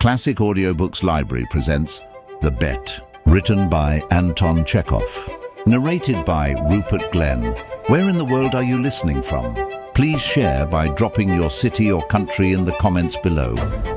Classic Audiobooks Library presents The Bet, written by Anton Chekhov. Narrated by Rupert Glenn. Where in the world are you listening from? Please share by dropping your city or country in the comments below.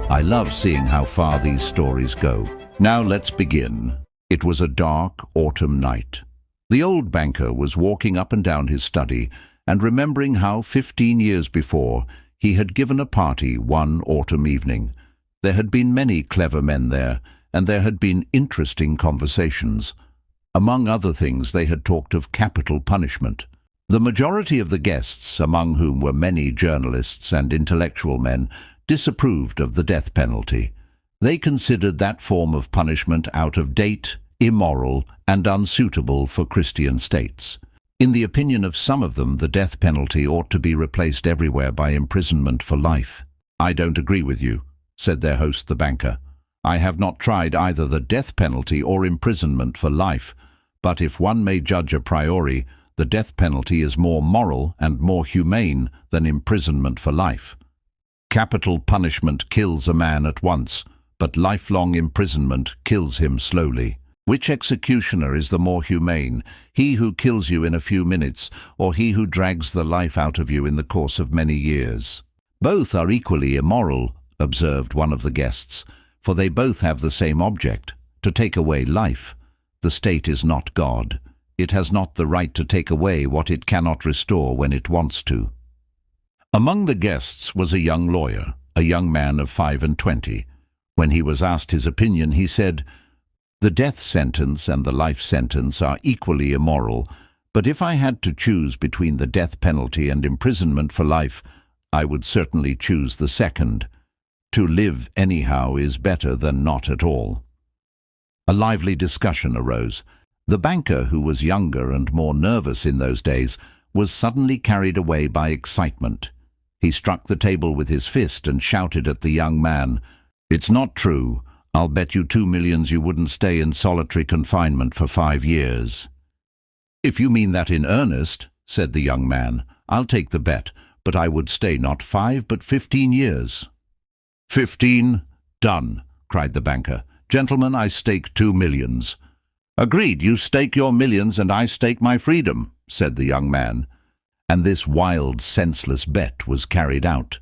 I love seeing how far these stories go. Now let's begin. It was a dark autumn night. The old banker was walking up and down his study and remembering how 15 years before he had given a party one autumn evening. There had been many clever men there, and there had been interesting conversations. Among other things, they had talked of capital punishment. The majority of the guests, among whom were many journalists and intellectual men, disapproved of the death penalty. They considered that form of punishment out of date, immoral, and unsuitable for Christian states. In the opinion of some of them, the death penalty ought to be replaced everywhere by imprisonment for life. "I don't agree with you," said their host, the banker. "I have not tried either the death penalty or imprisonment for life, but if one may judge a priori, the death penalty is more moral and more humane than imprisonment for life. Capital punishment kills a man at once, but lifelong imprisonment kills him slowly. Which executioner is the more humane, he who kills you in a few minutes, or he who drags the life out of you in the course of many years?" "Both are equally immoral," observed one of the guests, "for they both have the same object, to take away life. The state is not God. It has not the right to take away what it cannot restore when it wants to." Among the guests was a young lawyer, a young man of 25. When he was asked his opinion, he said, "The death sentence and the life sentence are equally immoral, but if I had to choose between the death penalty and imprisonment for life, I would certainly choose the second. To live anyhow is better than not at all." A lively discussion arose. The banker, who was younger and more nervous in those days, was suddenly carried away by excitement. He struck the table with his fist and shouted at the young man, "It's not true. I'll bet you 2 millions you wouldn't stay in solitary confinement for 5 years. "If you mean that in earnest," said the young man, "I'll take the bet, but I would stay not 5 but 15 years. 15? Done," cried the banker. "Gentlemen, I stake 2 millions. "Agreed, you stake your millions and I stake my freedom," said the young man. And this wild, senseless bet was carried out.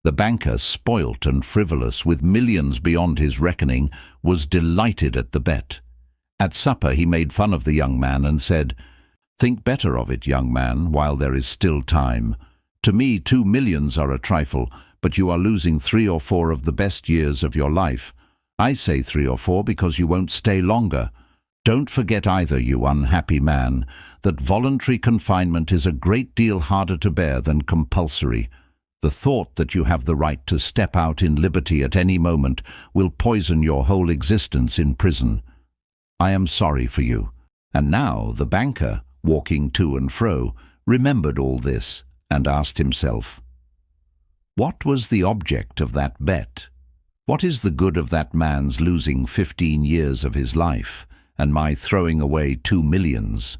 The banker, spoilt and frivolous, with millions beyond his reckoning, was delighted at the bet. At supper he made fun of the young man and said, "Think better of it, young man, while there is still time. To me 2 millions are a trifle, but you are losing 3 or 4 of the best years of your life. I say 3 or 4 because you won't stay longer. Don't forget either, you unhappy man, that voluntary confinement is a great deal harder to bear than compulsory. The thought that you have the right to step out in liberty at any moment will poison your whole existence in prison. I am sorry for you." And now the banker, walking to and fro, remembered all this and asked himself, what was the object of that bet? What is the good of that man's losing 15 years of his life and my throwing away 2 millions?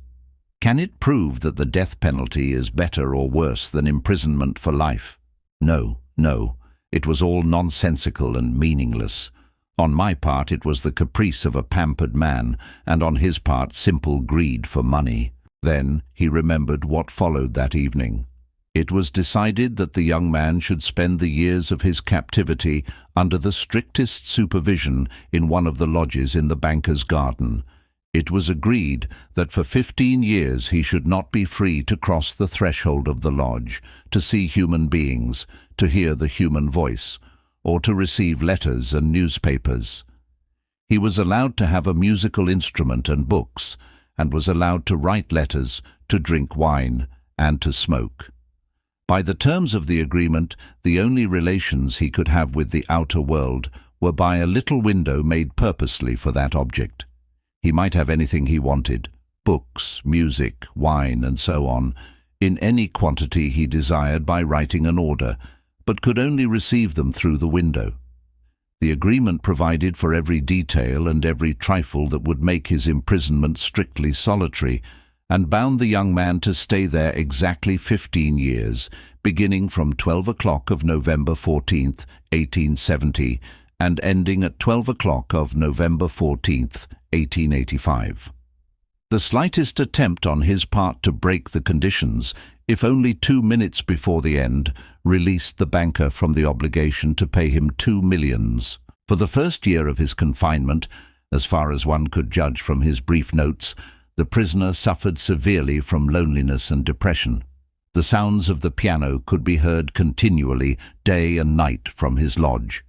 Can it prove that the death penalty is better or worse than imprisonment for life? No, no, it was all nonsensical and meaningless. On my part it was the caprice of a pampered man, and on his part simple greed for money. Then he remembered what followed that evening. It was decided that the young man should spend the years of his captivity under the strictest supervision in one of the lodges in the banker's garden. It was agreed that for 15 years he should not be free to cross the threshold of the lodge, to see human beings, to hear the human voice, or to receive letters and newspapers. He was allowed to have a musical instrument and books, and was allowed to write letters, to drink wine, and to smoke. By the terms of the agreement, the only relations he could have with the outer world were by a little window made purposely for that object. He might have anything he wanted, books, music, wine, and so on, in any quantity he desired by writing an order, but could only receive them through the window. The agreement provided for every detail and every trifle that would make his imprisonment strictly solitary, and bound the young man to stay there exactly 15 years, beginning from 12 o'clock of November 14th, 1870, and ending at 12 o'clock of November 14th, 1885. The slightest attempt on his part to break the conditions, if only 2 minutes before the end, released the banker from the obligation to pay him 2 millions. For the first year of his confinement, as far as one could judge from his brief notes, the prisoner suffered severely from loneliness and depression. The sounds of the piano could be heard continually, day and night, from his lodge.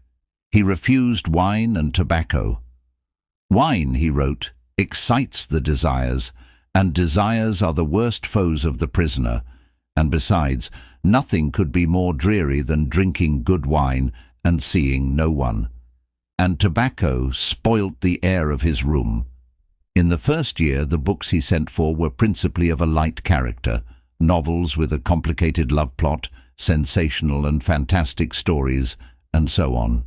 He refused wine and tobacco. "Wine," he wrote, "excites the desires, and desires are the worst foes of the prisoner, and besides, nothing could be more dreary than drinking good wine and seeing no one. And tobacco spoilt the air of his room." In the first year, the books he sent for were principally of a light character, novels with a complicated love plot, sensational and fantastic stories, and so on.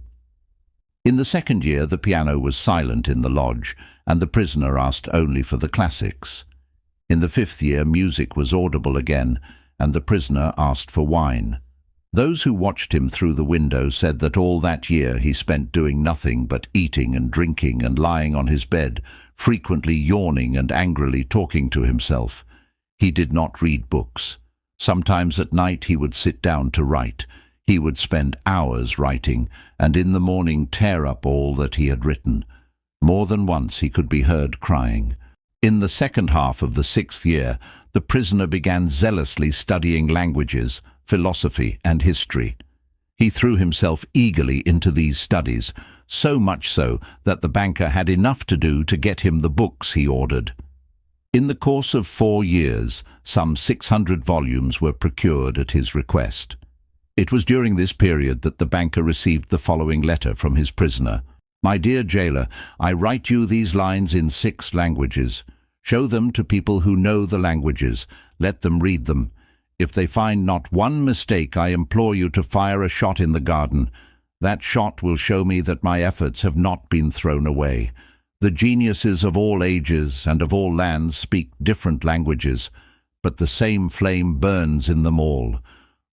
In the second year, the piano was silent in the lodge, and the prisoner asked only for the classics. In the fifth year, music was audible again, and the prisoner asked for wine. Those who watched him through the window said that all that year he spent doing nothing but eating and drinking and lying on his bed, frequently yawning and angrily talking to himself. He did not read books. Sometimes at night he would sit down to write. He would spend hours writing, and in the morning tear up all that he had written. More than once he could be heard crying. In the second half of the sixth year, the prisoner began zealously studying languages, philosophy, and history. He threw himself eagerly into these studies, so much so that the banker had enough to do to get him the books he ordered. In the course of 4 years, some 600 volumes were procured at his request. It was during this period that the banker received the following letter from his prisoner. "My dear jailer, I write you these lines in 6 languages. Show them to people who know the languages. Let them read them. If they find not one mistake, I implore you to fire a shot in the garden. That shot will show me that my efforts have not been thrown away. The geniuses of all ages and of all lands speak different languages, but the same flame burns in them all.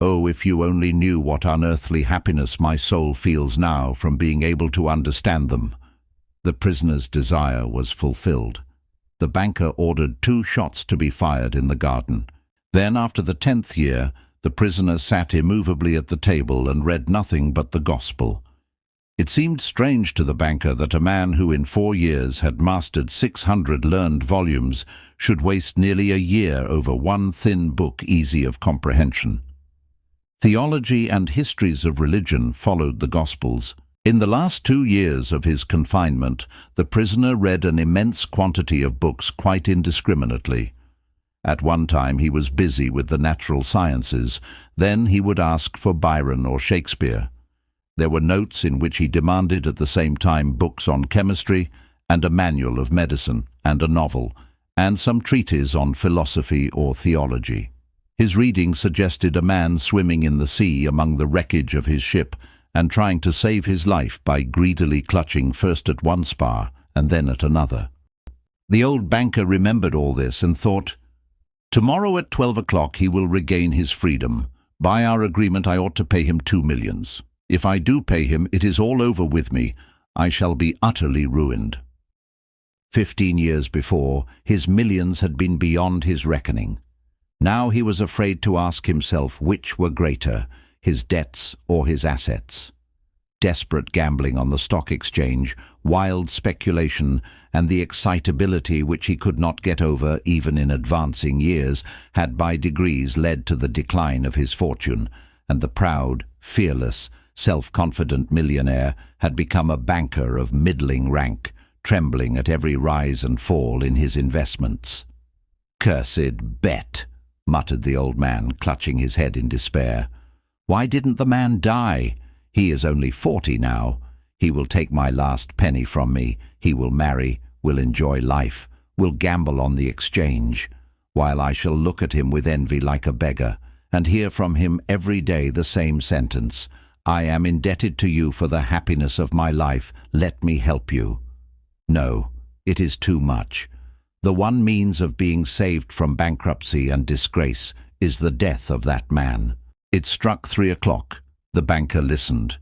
Oh, if you only knew what unearthly happiness my soul feels now from being able to understand them." The prisoner's desire was fulfilled. The banker ordered 2 shots to be fired in the garden. Then, after the 10th year, the prisoner sat immovably at the table and read nothing but the gospel. It seemed strange to the banker that a man who in 4 years had mastered 600 learned volumes should waste nearly a year over one thin book easy of comprehension. Theology and histories of religion followed the Gospels. In the last 2 years of his confinement, the prisoner read an immense quantity of books quite indiscriminately. At one time he was busy with the natural sciences, then he would ask for Byron or Shakespeare. There were notes in which he demanded at the same time books on chemistry, and a manual of medicine, and a novel, and some treatise on philosophy or theology. His reading suggested a man swimming in the sea among the wreckage of his ship, and trying to save his life by greedily clutching first at one spar and then at another. The old banker remembered all this and thought, "Tomorrow at 12 o'clock he will regain his freedom. By our agreement I ought to pay him 2 millions. If I do pay him, it is all over with me. I shall be utterly ruined." 15 years before, his millions had been beyond his reckoning. Now he was afraid to ask himself which were greater, his debts or his assets. Desperate gambling on the stock exchange, wild speculation, and the excitability which he could not get over even in advancing years had by degrees led to the decline of his fortune, and the proud, fearless, self-confident millionaire had become a banker of middling rank, trembling at every rise and fall in his investments. "Cursed bet," muttered the old man, clutching his head in despair. "Why didn't the man die? He is only 40 now. He will take my last penny from me. He will marry, will enjoy life, will gamble on the exchange, while I shall look at him with envy like a beggar, and hear from him every day the same sentence: 'I am indebted to you for the happiness of my life. Let me help you.' No, it is too much. The one means of being saved from bankruptcy and disgrace is the death of that man." It struck 3 o'clock. The banker listened.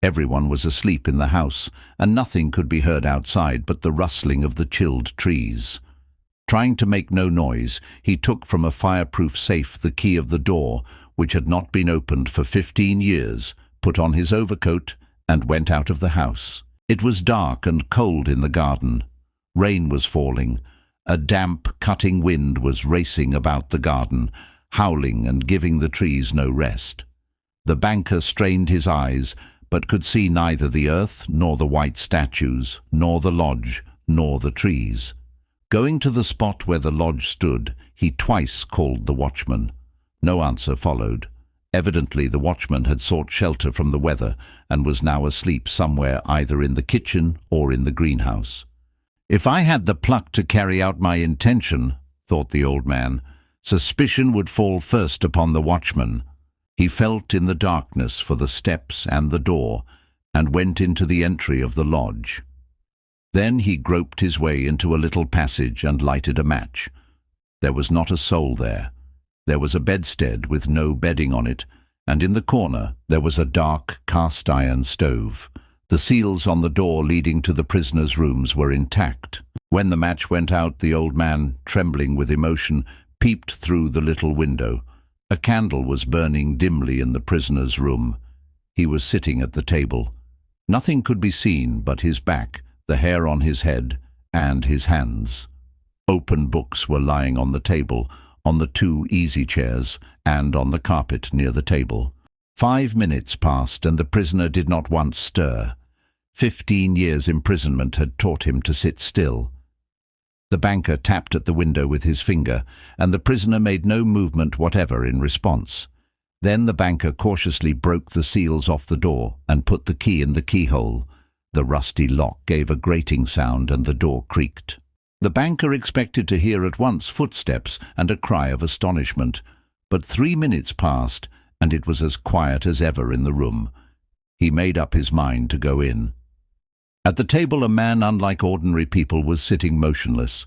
Everyone was asleep in the house, and nothing could be heard outside but the rustling of the chilled trees. Trying to make no noise, he took from a fireproof safe the key of the door, which had not been opened for 15 years, put on his overcoat, and went out of the house. It was dark and cold in the garden. Rain was falling. A damp, cutting wind was racing about the garden, howling and giving the trees no rest. The banker strained his eyes, but could see neither the earth, nor the white statues, nor the lodge, nor the trees. Going to the spot where the lodge stood, he twice called the watchman. No answer followed. Evidently the watchman had sought shelter from the weather and was now asleep somewhere either in the kitchen or in the greenhouse. "If I had the pluck to carry out my intention," thought the old man, "suspicion would fall first upon the watchman." He felt in the darkness for the steps and the door, and went into the entry of the lodge. Then he groped his way into a little passage and lighted a match. There was not a soul there. There was a bedstead with no bedding on it, and in the corner there was a dark cast-iron stove. The seals on the door leading to the prisoners' rooms were intact. When the match went out, the old man, trembling with emotion, peeped through the little window. A candle was burning dimly in the prisoner's room. He was sitting at the table. Nothing could be seen but his back, the hair on his head, and his hands. Open books were lying on the table, on the 2 easy chairs, and on the carpet near the table. 5 minutes passed, and the prisoner did not once stir. 15 years' imprisonment had taught him to sit still. The banker tapped at the window with his finger, and the prisoner made no movement whatever in response. Then the banker cautiously broke the seals off the door and put the key in the keyhole. The rusty lock gave a grating sound, and the door creaked. The banker expected to hear at once footsteps and a cry of astonishment, but 3 minutes passed, and it was as quiet as ever in the room. He made up his mind to go in. At the table a man unlike ordinary people was sitting motionless.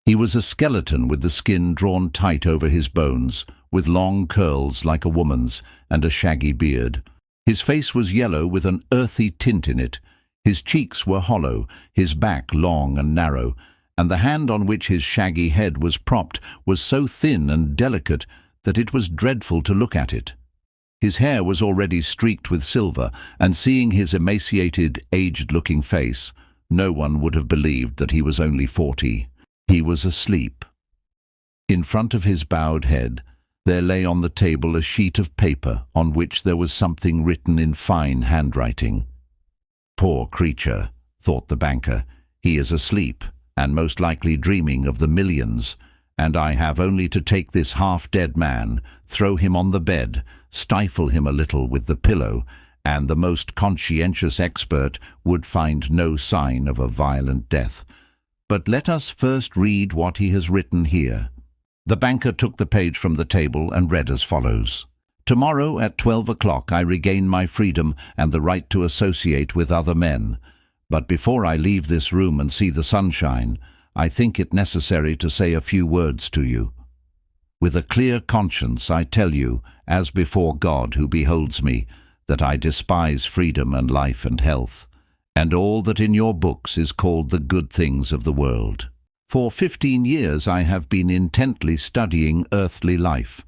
He was a skeleton with the skin drawn tight over his bones, with long curls like a woman's and a shaggy beard. His face was yellow with an earthy tint in it. His cheeks were hollow, his back long and narrow, and the hand on which his shaggy head was propped was so thin and delicate that it was dreadful to look at it. His hair was already streaked with silver, and seeing his emaciated, aged-looking face, no one would have believed that he was only 40. He was asleep. In front of his bowed head, there lay on the table a sheet of paper on which there was something written in fine handwriting. "Poor creature," thought the banker, "he is asleep, and most likely dreaming of the millions, and I have only to take this half-dead man, throw him on the bed, stifle him a little with the pillow, and the most conscientious expert would find no sign of a violent death. But let us first read what he has written here." The banker took the page from the table and read as follows. "Tomorrow at 12 o'clock I regain my freedom and the right to associate with other men. But before I leave this room and see the sunshine, I think it necessary to say a few words to you. With a clear conscience I tell you, as before God who beholds me, that I despise freedom and life and health, and all that in your books is called the good things of the world. For 15 years I have been intently studying earthly life.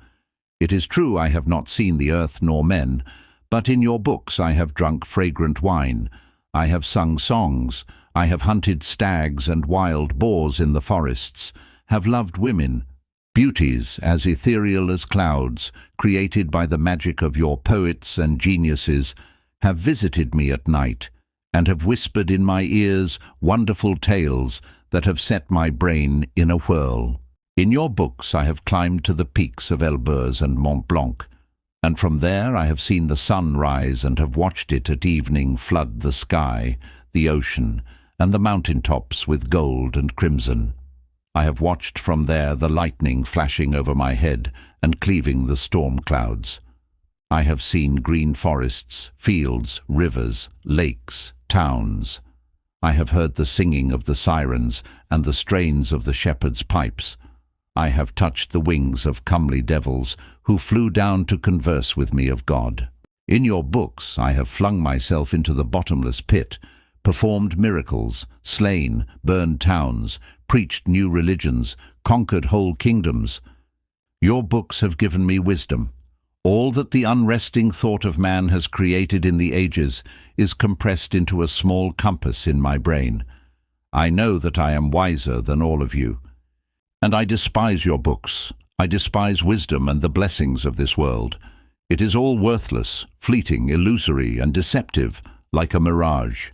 It is true I have not seen the earth nor men, but in your books I have drunk fragrant wine, I have sung songs, I have hunted stags and wild boars in the forests, have loved women, beauties as ethereal as clouds, created by the magic of your poets and geniuses, have visited me at night, and have whispered in my ears wonderful tales that have set my brain in a whirl. In your books I have climbed to the peaks of Elburz and Mont Blanc, and from there I have seen the sun rise and have watched it at evening flood the sky, the ocean, and the mountain-tops with gold and crimson. I have watched from there the lightning flashing over my head and cleaving the storm clouds. I have seen green forests, fields, rivers, lakes, towns. I have heard the singing of the sirens and the strains of the shepherds' pipes. I have touched the wings of comely devils who flew down to converse with me of God. In your books I have flung myself into the bottomless pit, performed miracles, slain, burned towns, preached new religions, conquered whole kingdoms. Your books have given me wisdom. All that the unresting thought of man has created in the ages is compressed into a small compass in my brain. I know that I am wiser than all of you. And I despise your books. I despise wisdom and the blessings of this world. It is all worthless, fleeting, illusory, and deceptive, like a mirage.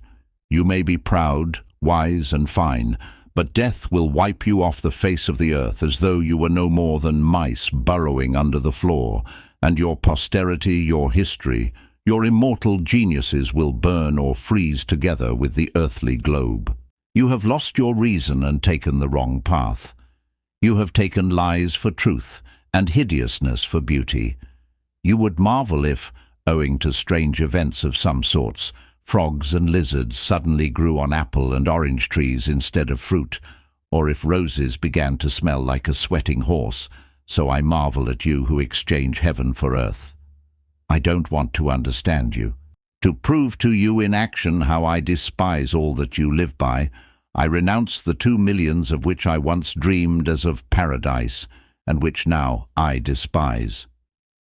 You may be proud, wise, and fine, but death will wipe you off the face of the earth as though you were no more than mice burrowing under the floor, and your posterity, your history, your immortal geniuses will burn or freeze together with the earthly globe. You have lost your reason and taken the wrong path. You have taken lies for truth and hideousness for beauty. You would marvel if, owing to strange events of some sorts, frogs and lizards suddenly grew on apple and orange trees instead of fruit, or if roses began to smell like a sweating horse. So I marvel at you who exchange heaven for earth. I don't want to understand you. To prove to you in action how I despise all that you live by, I renounce the 2 millions of which I once dreamed as of paradise, and which now I despise.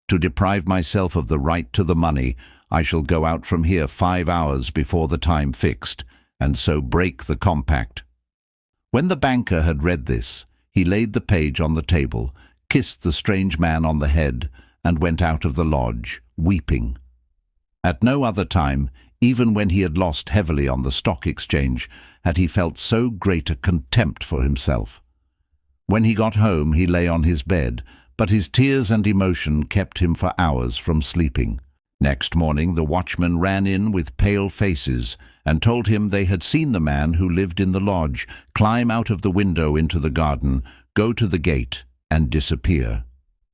To deprive myself of the right to the money, I shall go out from here 5 hours before the time fixed, and so break the compact. When the banker had read this, he laid the page on the table, kissed the strange man on the head, and went out of the lodge, weeping. At no other time, even when he had lost heavily on the stock exchange, had he felt so great a contempt for himself. When he got home, he lay on his bed, but his tears and emotion kept him for hours from sleeping. Next morning the watchmen ran in with pale faces and told him they had seen the man who lived in the lodge climb out of the window into the garden, go to the gate, and disappear.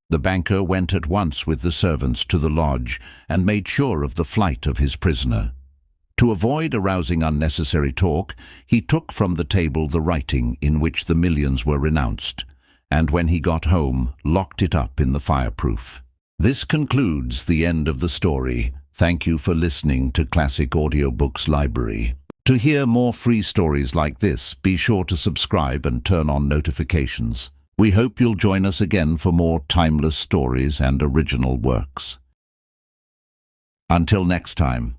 The banker went at once with the servants to the lodge and made sure of the flight of his prisoner. To avoid arousing unnecessary talk, he took from the table the writing in which the millions were renounced, and when he got home, locked it up in the fireproof. This concludes the end of the story. Thank you for listening to Classic Audiobooks Library. To hear more free stories like this, be sure to subscribe and turn on notifications. We hope you'll join us again for more timeless stories and original works. Until next time.